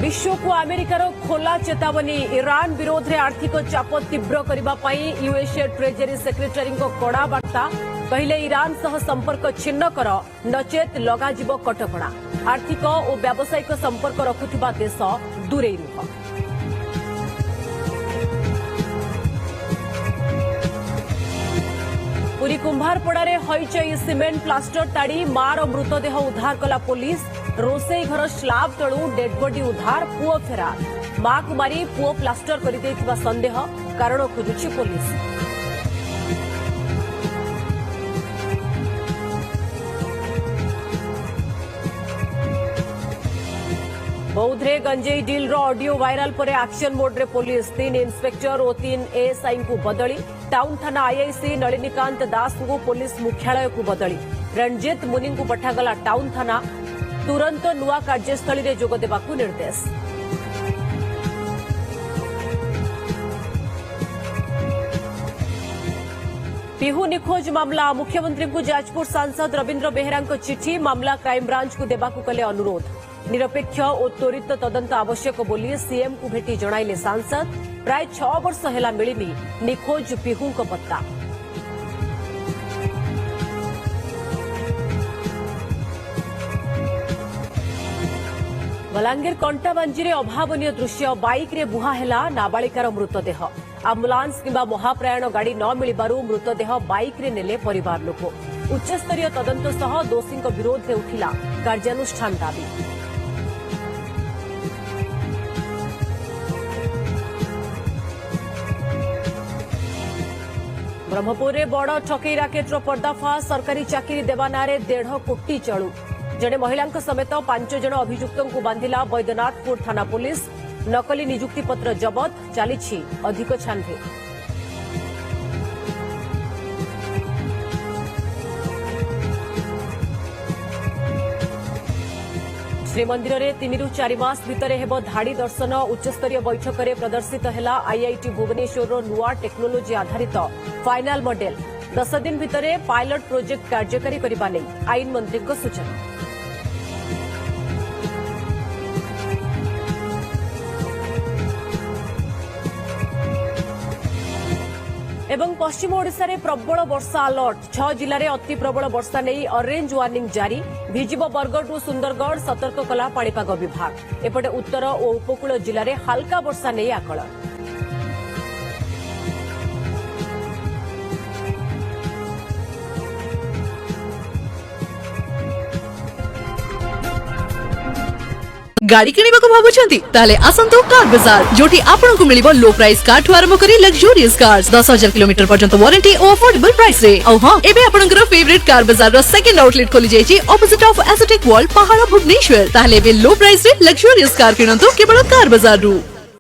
विश्व को अमेरिकार खोला चेतावनी ईरान विरोध में आर्थिक चाप तीव्र करने यूएसए ट्रेजरी सेक्रेटरी कड़ा वार्ता कहले ईरान सह संपर्क छिन्न कर नचेत लगाजिब कटकणा आर्थिक और व्यावसायिक संपर्क रखुथिबा देश दूरे रुह। पुरी कुंभारपड़ारे हईचई सिमेंट प्लास्टर ताड़ी मार मृतदेह उद्धार कला पुलिस रोसई घर स्लाब तलू डेडबडी उद्धार पुओ फेरार मां को मारी पुओ प्लास्टर कर संदेह कारण खोजुची पुलिस। बौद्धरे गंजेई डील ऑडियो वायरल पर एक्शन मोड रे पुलिस 3 इंस्पेक्टर और 3 एएसआई को बदली टाउन थाना आईआईसी नलिनीकांत दास को पुलिस मुख्यालय को बदली रणजीत मुनि को पठागला टाउन थाना तुरंत नुआ कार्यस्थली रे जोग देबाकू निर्देश। पिहू निखोज मामला मुख्यमंत्री को जाजपुर सांसद रविंद्र बेहेरा चिठी मामला क्राइमब्रांच को देबाकू कले अनुरोध निरपेक्ष और त्वरित तदंत आवश्यक बोली सीएम को भेटी जणाइले सांसद प्राय 6 वर्ष हेला मिलिनी निखोज पिहू को पत्ता। बलांगीर कंटाबांजी रे अभावनीय दृश्य बाइक रे बुहा हेला नाबालिकार मृतदेह आम्बुलांस किंबा महाप्रयाण गाड़ी न मिलिबारु मृतदेह बाइक रे नेले परिवार लोक उच्चस्तरीय तदंत सह दोषी विरोध में उठिला कार्यानुष्ठान दाबी। ब्रह्मपुर में बड़ ठकई राकेट पर्दाफाश सरकारी चाकरी देवा नारे 1.5 कोटी चलू जड़े महिला समेत 5 जन अभियुक्त को बांधिला बैद्यनाथपुर थाना पुलिस नकली नियुक्ति पत्र जबत चली अधिक छानभिन। श्रीमंदिर में 3 ରୁ 4 मास भितर हेब धाड़ी दर्शन उच्चस्तरीय बैठक में प्रदर्शित है आईआईटी भुवनेश्वर नुआ टेक्नोलोजी आधारित फाइनाल मॉडल 10 दिन भितर पायलट प्रोजेक्ट कार्यकारी करने नहीं आईन मंत्री सूचना। एवं पश्चिम ओडिशा रे प्रबल वर्षा अलर्ट 6 जिले में अति प्रबल वर्षा नहीं ऑरेंज वार्निंग जारी भिजिब बरगढ़ और सुंदरगढ़ सतर्क कला पाणीपाग विभाग एपटे उत्तर और उपकूल जिले में हल्का वर्षा नहीं आकलन। गाड़ी किनिबा को भाबुछंती ताले आसंतो कार बाजार जोटी आपन को मिलिबो लो प्राइस कार ठु आरंभ करी लग्जरियस कार्स 10,000 किलोमीटर पर्यंत वारंटी और अफोर्डेबल प्राइस रे औ हां एबे आपनकर फेवरेट कार बाजार रो सेकंड आउटलेट खोली जायछि ऑपोजिट ऑफ एस्थेटिक वर्ल्ड पहाड़ भुवनेश्वर ताले बे लो प्राइस रे लग्जरियस कार किनंतो केवल कार बाजार रु।